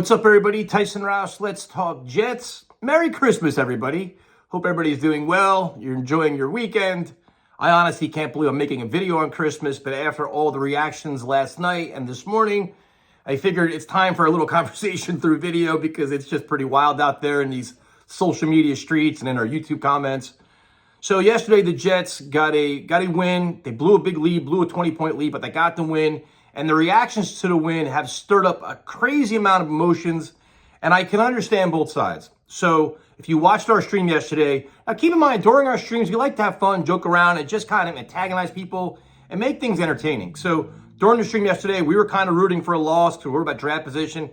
What's up, everybody? Tyson Roush, Let's Talk Jets. Merry Christmas, everybody. Hope everybody's doing well. You're enjoying your weekend. I honestly can't believe I'm making a video on Christmas, but after all the reactions last night and this morning, I figured it's time for a little conversation through video because it's just pretty wild out there in these social media streets and in our YouTube comments. So yesterday, the Jets got a win. They blew a big lead, blew a 20-point lead, but they got the win. And the reactions to the win have stirred up a crazy amount of emotions, and I can understand both sides. So if you watched our stream yesterday, now keep in mind, during our streams, we like to have fun, joke around, and just kind of antagonize people and make things entertaining. So during the stream yesterday, we were kind of rooting for a loss because we were about draft position.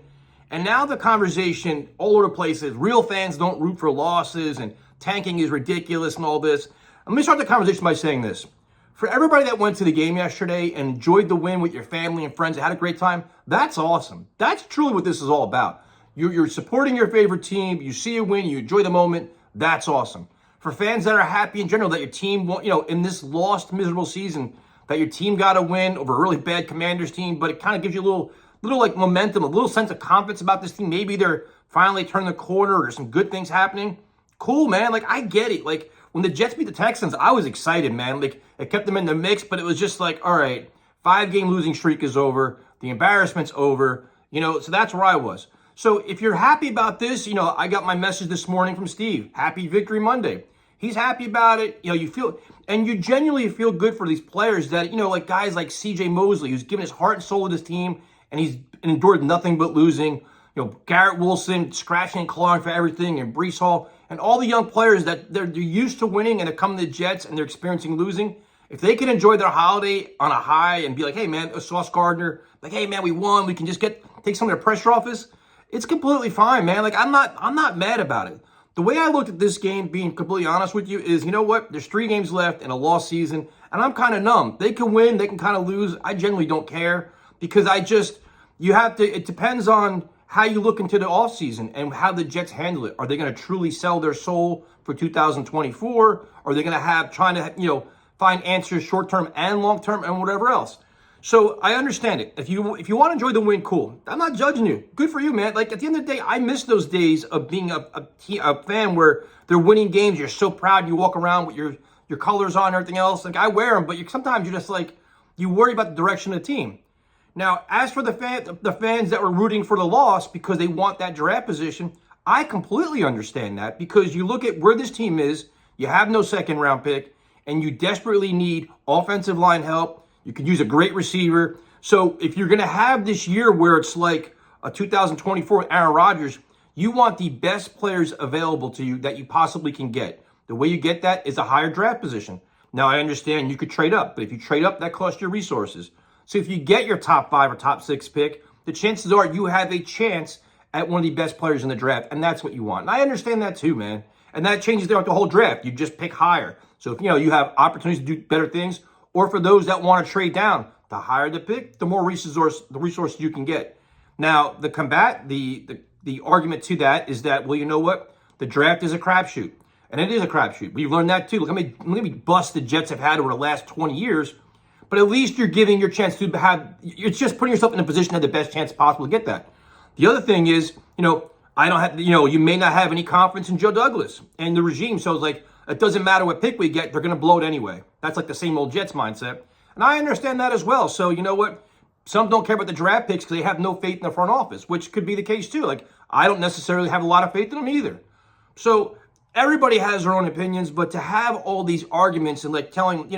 And now the conversation all over the place is real fans don't root for losses and tanking is ridiculous and all this. Let me start the conversation by saying this. For everybody that went to the game yesterday and enjoyed the win with your family and friends and had a great time, that's awesome. That's truly what this is all about. You're supporting your favorite team. You see a win. You enjoy the moment. That's awesome. For fans that are happy in general that your team won, in this lost, miserable season, that your team got a win over a really bad Commanders team, but it kind of gives you a little like momentum, a little sense of confidence about this team. Maybe they're finally turning the corner or there's some good things happening. Cool, man. Like, I get it. Like, when the Jets beat the Texans, I was excited, man. Like, it kept them in the mix, but it was just like, all right, 5-game losing streak is over. The embarrassment's over, so that's where I was. So if you're happy about this, I got my message this morning from Steve. Happy Victory Monday. He's happy about it. You feel, and you genuinely feel good for these players that, like guys like CJ Mosley, who's given his heart and soul to this team, and he's endured nothing but losing. Garrett Wilson scratching and clawing for everything, and Breece Hall, and all the young players that they're used to winning and they're coming to the Jets and they're experiencing losing. If they can enjoy their holiday on a high and be like, hey, man, Sauce Gardner, like, hey, man, we won. We can just take some of the pressure off us. It's completely fine, man. Like, I'm not mad about it. The way I looked at this game, being completely honest with you, is, you know what? There's 3 games left in a lost season, and I'm kind of numb. They can win. They can kind of lose. I generally don't care because it depends on how you look into the offseason and how the Jets handle it. Are they going to truly sell their soul for 2024? Are they going to trying to find answers short-term and long-term and whatever else? So I understand it. If you want to enjoy the win, cool. I'm not judging you. Good for you, man. Like, at the end of the day, I miss those days of being a fan where they're winning games. You're so proud. You walk around with your colors on and everything else. Like, I wear them, but sometimes you're just like, you worry about the direction of the team. Now, as for the fans that were rooting for the loss because they want that draft position, I completely understand that because you look at where this team is, you have no second-round pick, and you desperately need offensive line help. You could use a great receiver. So if you're going to have this year where it's like a 2024 with Aaron Rodgers, you want the best players available to you that you possibly can get. The way you get that is a higher draft position. Now, I understand you could trade up, but if you trade up, that costs you resources. So if you get your top 5 or top 6 pick, the chances are you have a chance at one of the best players in the draft, and that's what you want. And I understand that too, man. And that changes throughout the whole draft. You just pick higher. So if you have opportunities to do better things, or for those that want to trade down, the higher the pick, the more resources you can get. Now, the argument to that is that, well, you know what? The draft is a crapshoot, and it is a crapshoot. We've learned that too. Look how many busts the Jets have had over the last 20 years. But at least you're giving your chance to it's just putting yourself in a position to have the best chance possible to get that. The other thing is, I don't have, you may not have any confidence in Joe Douglas and the regime. So it's like, it doesn't matter what pick we get, they're going to blow it anyway. That's like the same old Jets mindset. And I understand that as well. So you know what? Some don't care about the draft picks because they have no faith in the front office, which could be the case too. Like, I don't necessarily have a lot of faith in them either. So everybody has their own opinions, but to have all these arguments and like telling,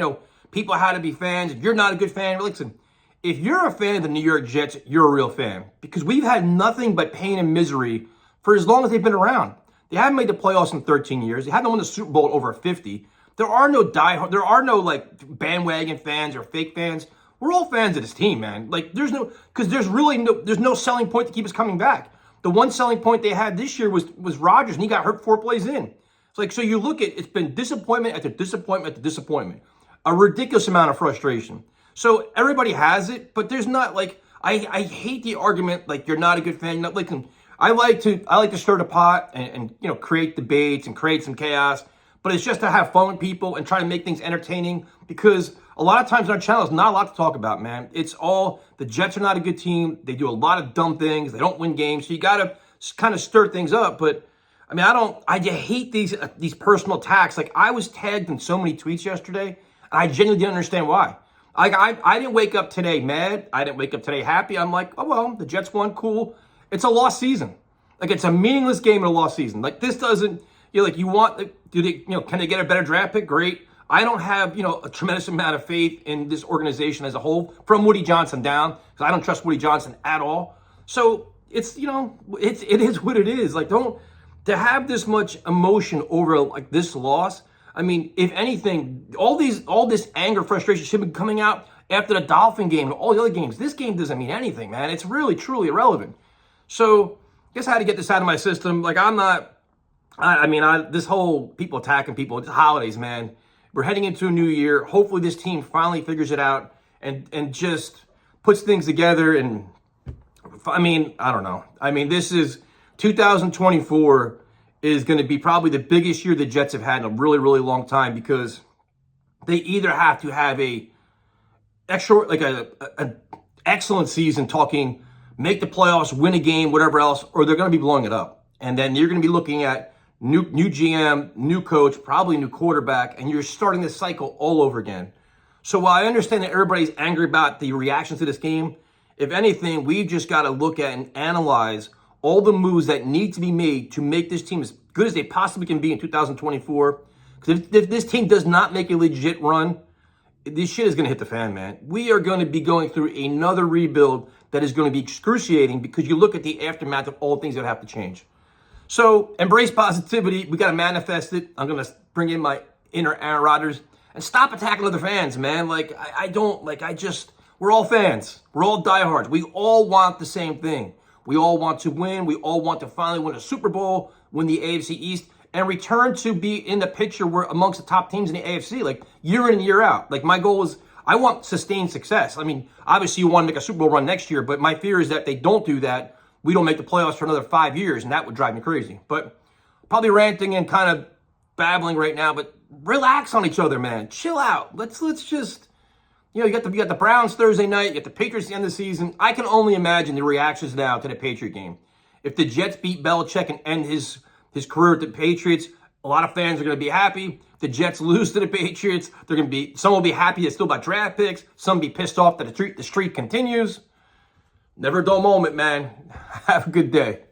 people how to be fans. If you're not a good fan, listen, if you're a fan of the New York Jets, you're a real fan because we've had nothing but pain and misery for as long as they've been around. They haven't made the playoffs in 13 years. They haven't won the Super Bowl over 50. There are no like bandwagon fans or fake fans. We're all fans of this team, man. Like there's no selling point to keep us coming back. The one selling point they had this year was Rodgers, and he got hurt 4 plays in. It's like, so you look at, it's been disappointment after disappointment after disappointment. A ridiculous amount of frustration. So everybody has it, but there's not like, I hate the argument like you're not a good fan. Not like, I like to stir the pot and create debates and create some chaos, but it's just to have fun with people and try to make things entertaining because a lot of times on our channel, there's not a lot to talk about, man. It's all, the Jets are not a good team. They do a lot of dumb things. They don't win games. So you got to kind of stir things up. But I mean, I hate these personal attacks. Like, I was tagged in so many tweets yesterday, and I genuinely didn't understand why. Like, I didn't wake up today mad. I didn't wake up today happy. I'm like, oh, well, the Jets won, cool. It's a lost season. Like, it's a meaningless game in a lost season. Like, this doesn't, you want, do they, can they get a better draft pick? Great. I don't have, a tremendous amount of faith in this organization as a whole, from Woody Johnson down, because I don't trust Woody Johnson at all. So it's, it is what it is. Like, to have this much emotion over like this loss. I mean, if anything, all this anger, frustration should be coming out after the Dolphin game and all the other games. This game doesn't mean anything, man. It's really, truly irrelevant. So I guess I had to get this out of my system. Like, this whole people attacking people, it's holidays, man. We're heading into a new year. Hopefully this team finally figures it out and just puts things together. And I mean, I don't know. I mean, this is 2024 is going to be probably the biggest year the Jets have had in a really, really long time, because they either have to have an excellent season, talking make the playoffs, win a game, whatever else, or they're going to be blowing it up. And then you're going to be looking at new GM, new coach, probably new quarterback, and you're starting this cycle all over again. So while I understand that everybody's angry about the reactions to this game, if anything, we've just got to look at and analyze all the moves that need to be made to make this team as good as they possibly can be in 2024. Because if this team does not make a legit run, this shit is going to hit the fan, man. We are going to be going through another rebuild that is going to be excruciating, because you look at the aftermath of all the things that have to change. So embrace positivity. We got to manifest it. I'm going to bring in my inner Aaron Rodgers and stop attacking other fans, man. Like, we're all fans. We're all diehards. We all want the same thing. We all want to win. We all want to finally win a Super Bowl, win the AFC East, and return to be in the picture where amongst the top teams in the AFC, like year in and year out. Like, my goal is, I want sustained success. I mean, obviously you want to make a Super Bowl run next year, but my fear is that they don't do that. We don't make the playoffs for another 5 years, and that would drive me crazy. But probably ranting and kind of babbling right now, but relax on each other, man. Chill out. Let's just, you got the Browns Thursday night, you got the Patriots at the end of the season. I can only imagine the reactions now to the Patriot game. If the Jets beat Belichick and end his career at the Patriots, a lot of fans are going to be happy. If the Jets lose to the Patriots, some will be happy it's still about draft picks. Some be pissed off that the streak continues. Never a dull moment, man. Have a good day.